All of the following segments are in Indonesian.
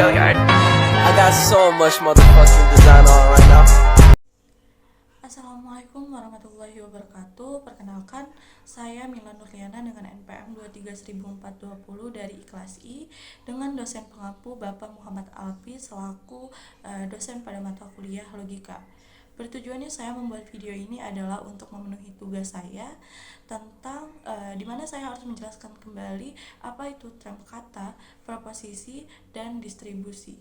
Hilliard. I got so much motherfucking design on right now. Assalamualaikum warahmatullahi wabarakatuh. Perkenalkan, saya Mila Nurliana dengan NPM 2310420 dari Kelas I dengan dosen pengampu Bapak Muhammad Alfi selaku dosen pada mata kuliah Logika. Bertujuannya saya membuat video ini adalah untuk memenuhi tugas saya tentang di mana saya harus menjelaskan kembali apa itu term kata, proposisi, dan distribusi.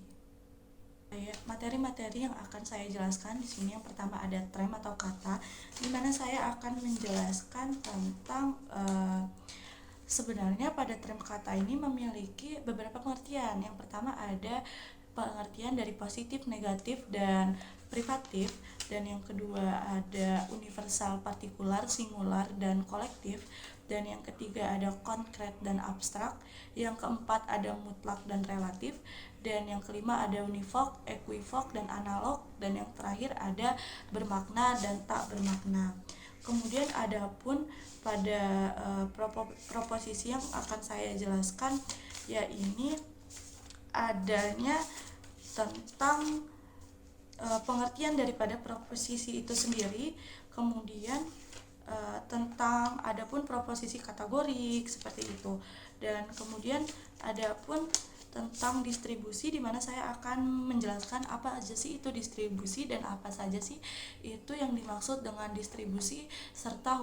Materi-materi yang akan saya jelaskan di sini, yang pertama ada term atau kata, di mana saya akan menjelaskan tentang sebenarnya pada term kata ini memiliki beberapa pengertian. Yang pertama ada pengertian dari positif, negatif, dan privatif, dan yang kedua ada universal, partikular, singular, dan kolektif, dan yang ketiga ada konkret dan abstrak, yang keempat ada mutlak dan relatif, dan yang kelima ada univok, equivok, dan analog, dan yang terakhir ada bermakna dan tak bermakna. Kemudian ada pun pada proposisi yang akan saya jelaskan, yaitu adanya tentang pengertian daripada proposisi itu sendiri, kemudian tentang adapun proposisi kategorik seperti itu, dan kemudian adapun tentang distribusi, di mana saya akan menjelaskan apa aja sih itu distribusi dan apa saja sih itu yang dimaksud dengan distribusi serta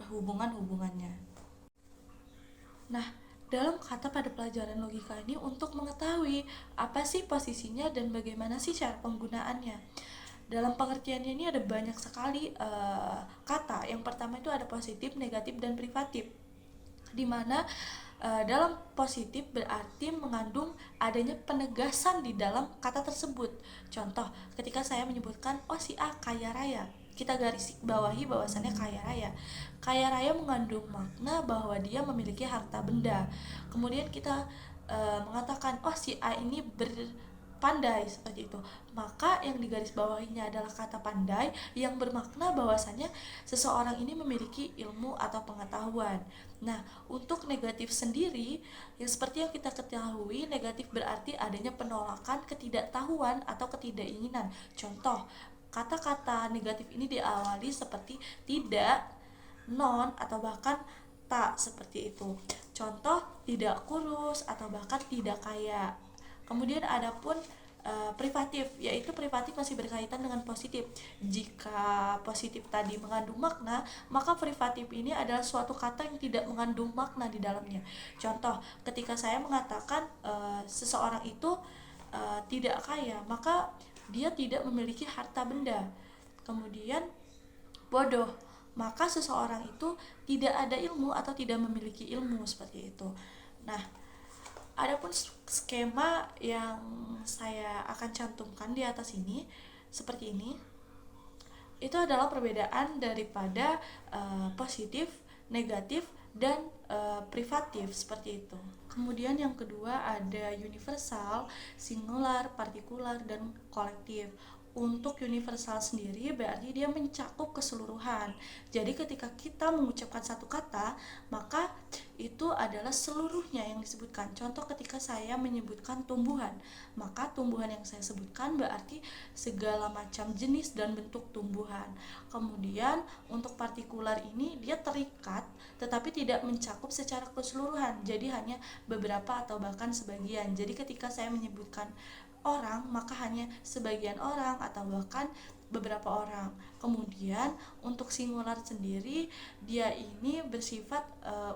hubungan-hubungannya. Nah, dalam kata pada pelajaran logika ini, untuk mengetahui apa sih posisinya dan bagaimana sih cara penggunaannya. Dalam pengertiannya ini ada banyak sekali kata. Yang pertama itu ada positif, negatif, dan privatif, di mana dalam positif berarti mengandung adanya penegasan di dalam kata tersebut. Contoh, ketika saya menyebutkan si A kaya raya, kita garis bawahi bahwasannya kaya raya. Kaya raya mengandung makna bahwa dia memiliki harta benda. Kemudian kita mengatakan si A ini pandai seperti itu, maka yang digaris bawahinya adalah kata pandai yang bermakna bahwasannya seseorang ini memiliki ilmu atau pengetahuan. Nah, untuk negatif sendiri, yang seperti yang kita ketahui, negatif berarti adanya penolakan, ketidaktahuan, atau ketidakinginan. Contoh, kata-kata negatif ini diawali seperti tidak, non, atau bahkan tak seperti itu. Contoh, tidak kurus atau bahkan tidak kaya. Kemudian ada pun privatif, yaitu privatif masih berkaitan dengan positif. Jika positif tadi mengandung makna, maka privatif ini adalah suatu kata yang tidak mengandung makna di dalamnya. Contoh, ketika saya mengatakan seseorang itu tidak kaya, maka dia tidak memiliki harta benda. Kemudian bodoh, maka seseorang itu tidak ada ilmu atau tidak memiliki ilmu seperti itu. Nah, adapun skema yang saya akan cantumkan di atas ini seperti ini. Itu adalah perbedaan daripada positif, negatif, dan privatif seperti itu. Kemudian yang kedua ada universal, singular, partikular, dan kolektif. Untuk universal sendiri berarti dia mencakup keseluruhan. Jadi ketika kita mengucapkan satu kata, maka itu adalah seluruhnya yang disebutkan. Contoh, ketika saya menyebutkan tumbuhan, maka tumbuhan yang saya sebutkan berarti segala macam jenis dan bentuk tumbuhan. Kemudian untuk partikular ini dia terikat tetapi tidak mencakup secara keseluruhan, jadi hanya beberapa atau bahkan sebagian. Jadi ketika saya menyebutkan orang, maka hanya sebagian orang atau bahkan beberapa orang. Kemudian untuk singular sendiri, dia ini bersifat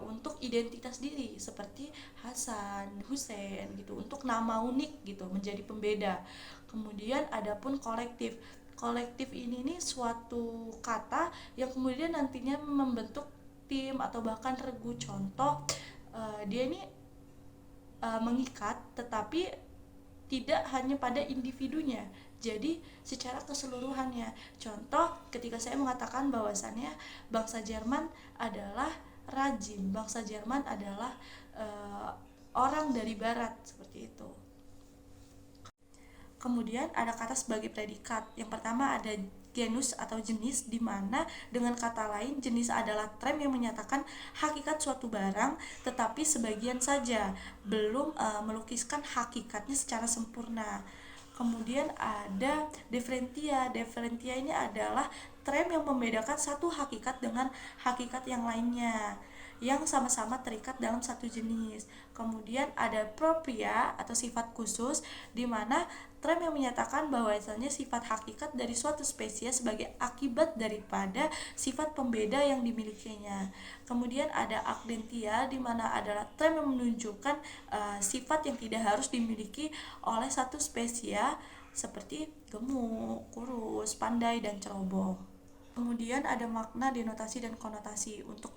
untuk identitas diri seperti Hasan, Hussein gitu, untuk nama unik gitu, menjadi pembeda. Kemudian adapun kolektif. Kolektif ini nih suatu kata yang kemudian nantinya membentuk tim atau bahkan regu. Contoh, dia ini mengikat tetapi tidak hanya pada individunya, jadi secara keseluruhannya. Contoh, ketika saya mengatakan bahwasannya bangsa Jerman adalah rajin, bangsa Jerman adalah orang dari barat seperti itu. Kemudian ada kata sebagai predikat. Yang pertama ada genus atau jenis, di mana dengan kata lain jenis adalah term yang menyatakan hakikat suatu barang tetapi sebagian saja, belum melukiskan hakikatnya secara sempurna. Kemudian ada differentia. Differentia ini adalah term yang membedakan satu hakikat dengan hakikat yang lainnya yang sama-sama terikat dalam satu jenis. Kemudian ada propria atau sifat khusus, di mana term yang menyatakan bahwasanya sifat hakikat dari suatu spesies sebagai akibat daripada sifat pembeda yang dimilikinya. Kemudian ada acdentia, di mana adalah term yang menunjukkan sifat yang tidak harus dimiliki oleh satu spesies seperti gemuk, kurus, pandai, dan ceroboh. Kemudian ada makna, denotasi, dan konotasi. Untuk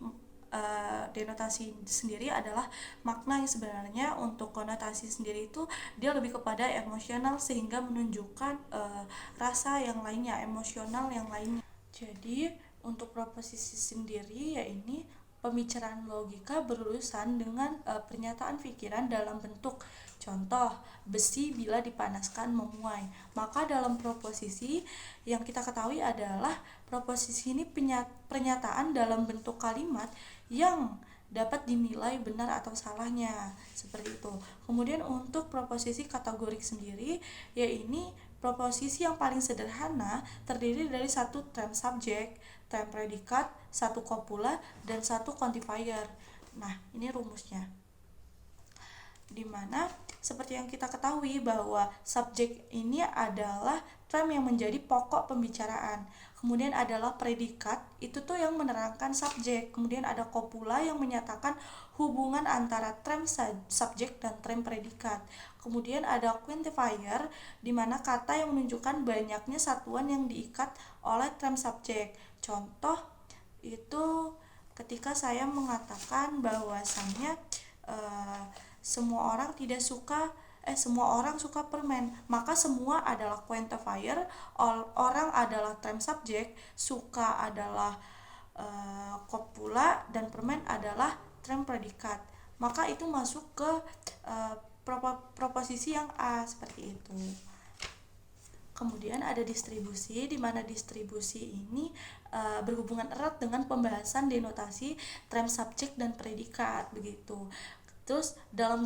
denotasi sendiri adalah makna yang sebenarnya. Untuk konotasi sendiri itu dia lebih kepada emosional sehingga menunjukkan rasa yang lainnya, emosional yang lainnya. Jadi untuk proposisi sendiri ya ini pembicaraan logika berurusan dengan pernyataan pikiran dalam bentuk. Contoh, besi bila dipanaskan memuai. Maka dalam proposisi yang kita ketahui adalah proposisi ini pernyataan dalam bentuk kalimat yang dapat dinilai benar atau salahnya, seperti itu. Kemudian untuk proposisi kategorik sendiri, ya ini proposisi yang paling sederhana terdiri dari satu term subjek, term predikat, satu copula, dan satu quantifier. Nah, ini rumusnya. Dimana seperti yang kita ketahui bahwa subjek ini adalah term yang menjadi pokok pembicaraan. Kemudian adalah predikat, itu tuh yang menerangkan subjek. Kemudian ada copula yang menyatakan hubungan antara term subjek dan term predikat. Kemudian ada quantifier, di mana kata yang menunjukkan banyaknya satuan yang diikat oleh term subjek. Contoh itu ketika saya mengatakan bahwasannya semua orang suka permen, maka semua adalah quantifier, orang adalah term subjek, suka adalah copula, dan permen adalah term predikat. Maka itu masuk ke proposisi yang A, seperti itu. Kemudian ada distribusi, di mana distribusi ini berhubungan erat dengan pembahasan denotasi term subjek dan predikat, begitu. Terus dalam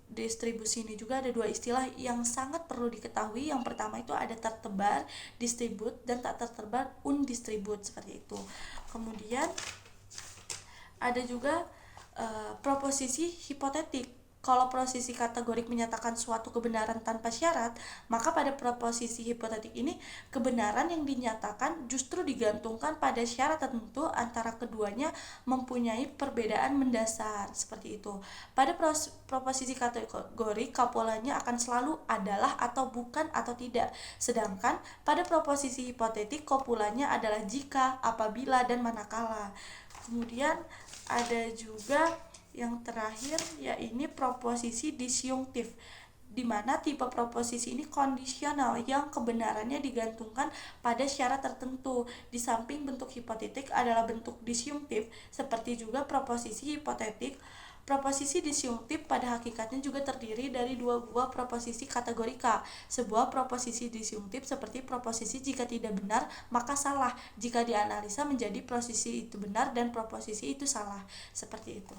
distribusi ini juga ada dua istilah yang sangat perlu diketahui. Yang pertama itu ada tertebar, distribute, dan tak tertebar, undistribute, seperti itu. Kemudian ada juga proposisi hipotetik. Kalau proposisi kategorik menyatakan suatu kebenaran tanpa syarat, maka pada proposisi hipotetik ini kebenaran yang dinyatakan justru digantungkan pada syarat tertentu antara keduanya mempunyai perbedaan mendasar, seperti itu. Pada proposisi kategorik kopulanya akan selalu adalah atau bukan atau tidak. Sedangkan pada proposisi hipotetik kopulanya adalah jika, apabila, dan manakala. Kemudian ada juga yang terakhir, yaitu proposisi disyungtif, di mana tipe proposisi ini kondisional yang kebenarannya digantungkan pada syarat tertentu. Di samping bentuk hipotetik adalah bentuk disyungtif, seperti juga proposisi hipotetik. Proposisi disyungtif pada hakikatnya juga terdiri dari dua buah proposisi kategorika. Sebuah proposisi disyungtif seperti proposisi jika tidak benar maka salah, jika dianalisa menjadi proposisi itu benar dan proposisi itu salah, seperti itu.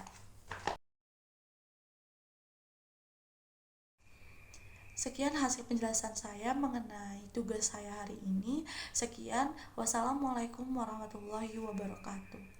Sekian hasil penjelasan saya mengenai tugas saya hari ini. Sekian, wassalamualaikum warahmatullahi wabarakatuh.